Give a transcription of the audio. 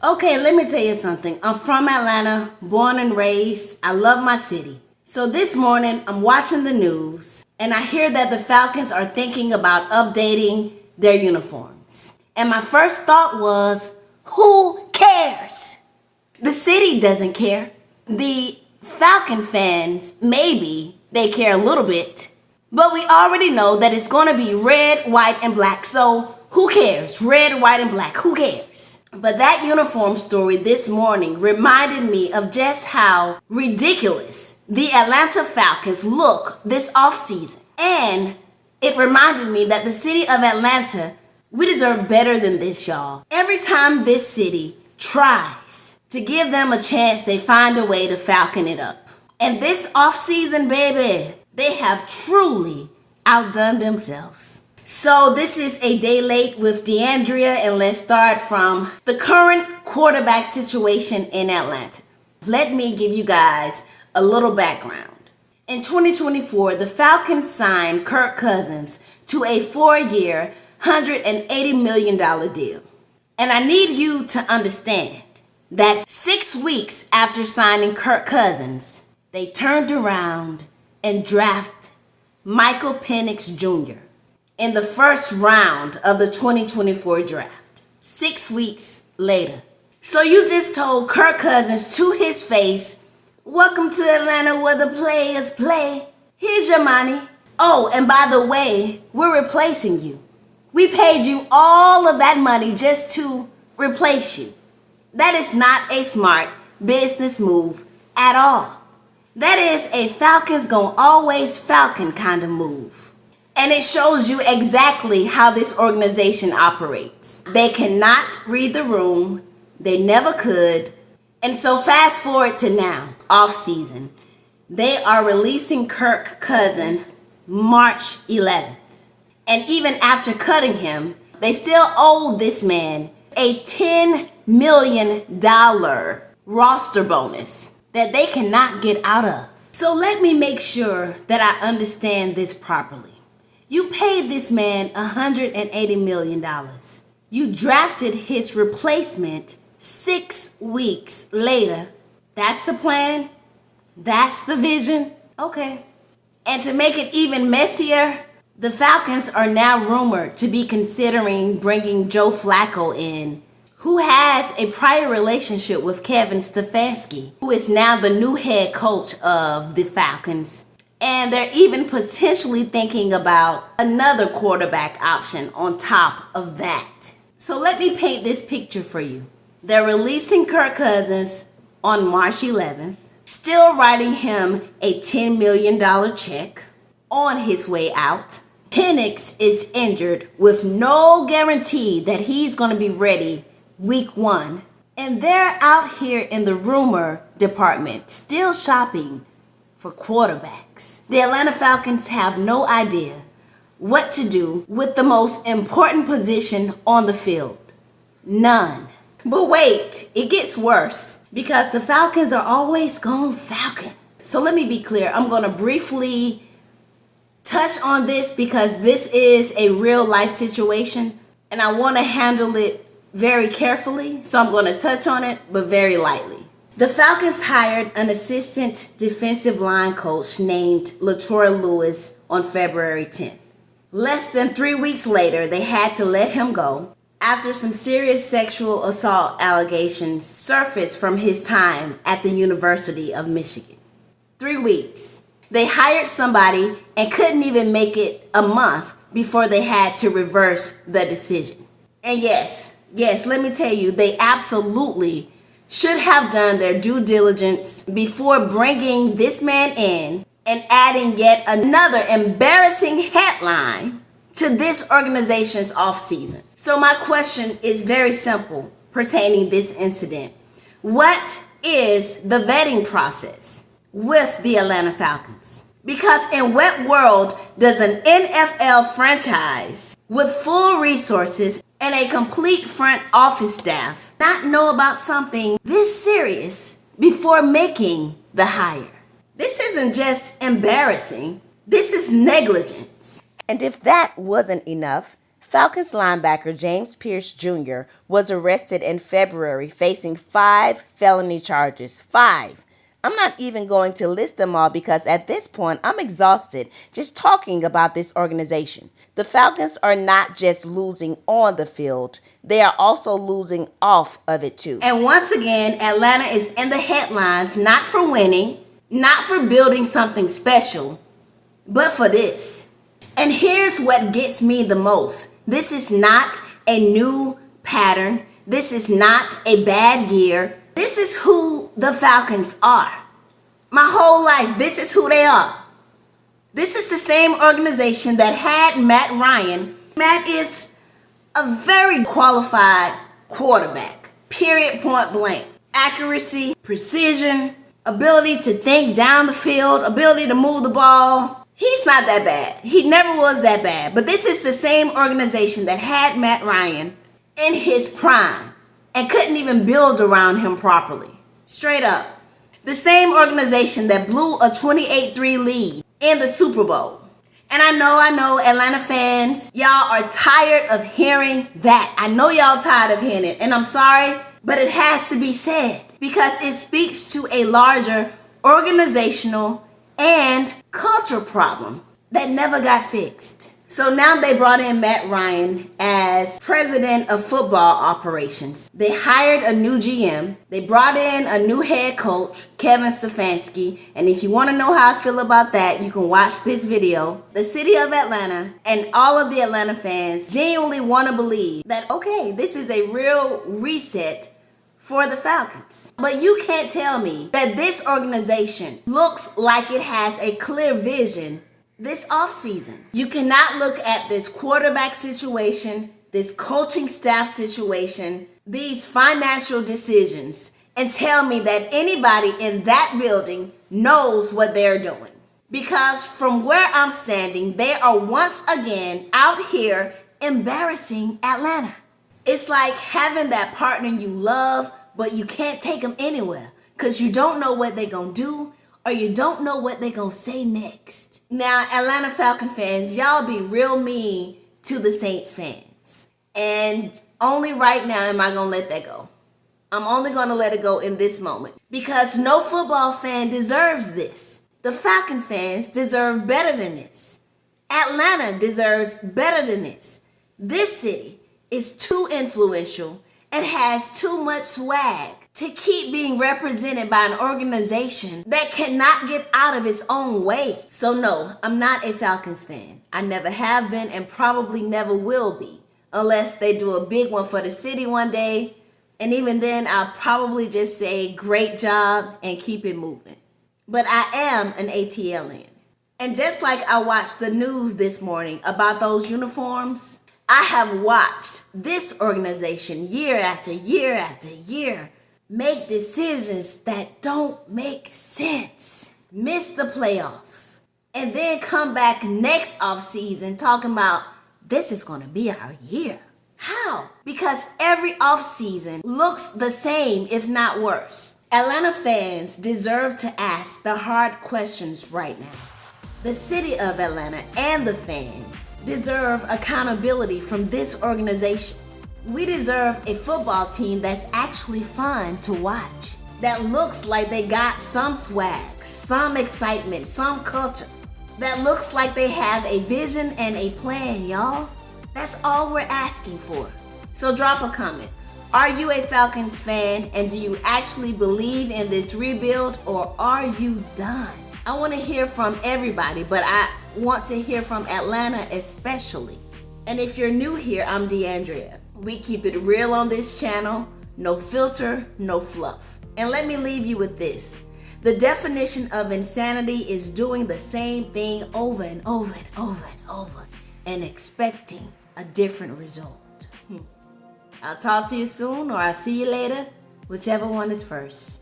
Okay, let me tell you something. I'm from Atlanta, born and raised. I love my city. So this morning, I'm watching the news, and I hear that the Falcons are thinking about updating their uniforms. And my first thought was, who cares? The city doesn't care. The Falcon fans, maybe they care a little bit. But we already know that it's going to be red, white, and black. So who cares? Red, white, and black. Who cares? But that uniform story this morning reminded me of just how ridiculous the Atlanta Falcons look this offseason. And it reminded me that the city of Atlanta, we deserve better than this, y'all. Every time this city tries to give them a chance, they find a way to falcon it up. And this offseason, baby, they have truly outdone themselves. So this is a day late with DeAndrea, and let's start from the current quarterback situation in Atlanta. Let me give you guys a little background. In 2024, the Falcons signed Kirk Cousins to a 4-year, $180 million deal. And I need you to understand that 6 weeks after signing Kirk Cousins, they turned around and drafted Michael Penix Jr. in the first round of the 2024 draft. 6 weeks later. So you just told Kirk Cousins to his face, welcome to Atlanta where the players play. Here's your money. Oh, and by the way, we're replacing you. We paid you all of that money just to replace you. That is not a smart business move at all. That is a Falcons gonna always Falcon kind of move. And it shows you exactly how this organization operates. They cannot read the room. They never could. And so fast forward to now, off season. They are releasing Kirk Cousins March 11th. And even after cutting him, they still owe this man a $10 million roster bonus that they cannot get out of. So let me make sure that I understand this properly. You paid this man $180 million. You drafted his replacement 6 weeks later. That's the plan? That's the vision? Okay. And to make it even messier, the Falcons are now rumored to be considering bringing Joe Flacco in, who has a prior relationship with Kevin Stefanski, who is now the new head coach of the Falcons. And they're even potentially thinking about another quarterback option on top of that. So let me paint this picture for you. They're releasing Kirk Cousins on March 11th, still writing him a $10 million check on his way out. Penix is injured with no guarantee that he's going to be ready week 1. And they're out here in the rumor department still shopping for quarterbacks. The Atlanta Falcons have no idea what to do with the most important position on the field. None. But wait, it gets worse because the Falcons are always going Falcon. So let me be clear. I'm going to briefly touch on this because this is a real life situation and I want to handle it very carefully. So I'm going to touch on it, but very lightly. The Falcons hired an assistant defensive line coach named LaTroy Lewis on February 10th. Less than 3 weeks later, they had to let him go after some serious sexual assault allegations surfaced from his time at the University of Michigan. 3 weeks. They hired somebody and couldn't even make it a month before they had to reverse the decision. And yes, let me tell you, they absolutely should have done their due diligence before bringing this man in and adding yet another embarrassing headline to this organization's offseason. So my question is very simple pertaining this incident. What is the vetting process with the Atlanta Falcons? Because in what world does an NFL franchise with full resources and a complete front office staff not know about something this serious before making the hire? This isn't just embarrassing. This is negligence. And if that wasn't enough, Falcons linebacker James Pierce Jr. was arrested in February facing 5 felony charges. 5. I'm not even going to list them all because at this point I'm exhausted just talking about this organization. The Falcons are not just losing on the field, they are also losing off of it too. And once again, Atlanta is in the headlines not for winning, not for building something special, but for this. And here's what gets me the most. This is not a new pattern. This is not a bad year. This is who the Falcons are. My whole life, this is who they are. This is the same organization that had Matt Ryan. Matt is a very qualified quarterback. Period, point blank. Accuracy, precision, ability to think down the field, ability to move the ball. He's not that bad. He never was that bad. But this is the same organization that had Matt Ryan in his prime and couldn't even build around him properly. Straight up. The same organization that blew a 28-3 lead in the Super Bowl. And I know, Atlanta fans, y'all are tired of hearing that. I know y'all tired of hearing it. And I'm sorry, but it has to be said because it speaks to a larger organizational and culture problem that never got fixed. So now they brought in Matt Ryan as president of football operations. They hired a new GM. They brought in a new head coach, Kevin Stefanski. And if you want to know how I feel about that, you can watch this video. The city of Atlanta and all of the Atlanta fans genuinely want to believe that, okay, this is a real reset for the Falcons. But you can't tell me that this organization looks like it has a clear vision this offseason. You cannot look at this quarterback situation, this coaching staff situation, these financial decisions, and tell me that anybody in that building knows what they're doing. Because from where I'm standing, they are once again out here embarrassing Atlanta. It's like having that partner you love, but you can't take them anywhere because you don't know what they're going to do or you don't know what they're going to say next. Now, Atlanta Falcon fans, y'all be real mean to the Saints fans. And only right now am I going to let that go. I'm only going to let it go in this moment because no football fan deserves this. The Falcon fans deserve better than this. Atlanta deserves better than this. This city is too influential and has too much swag to keep being represented by an organization that cannot get out of its own way. So no, I'm not a Falcons fan. I never have been and probably never will be unless they do a big one for the city one day. And even then, I'll probably just say great job and keep it moving. But I am an ATLian. And just like I watched the news this morning about those uniforms, I have watched this organization year after year after year make decisions that don't make sense, miss the playoffs, and then come back next offseason talking about this is going to be our year. How? Because every offseason looks the same, if not worse. Atlanta fans deserve to ask the hard questions right now. The city of Atlanta and the fans deserve accountability from this organization. We deserve a football team that's actually fun to watch, that looks like they got some swag, some excitement, some culture, that looks like they have a vision and a plan, y'all. That's all we're asking for. So drop a comment. Are you a Falcons fan and do you actually believe in this rebuild or are you done? I want to hear from everybody, but I want to hear from Atlanta especially. And if you're new here, I'm DeAndrea. We keep it real on this channel, no filter, no fluff. And let me leave you with this. The definition of insanity is doing the same thing over and over and over and over and expecting a different result. I'll talk to you soon or I'll see you later, whichever one is first.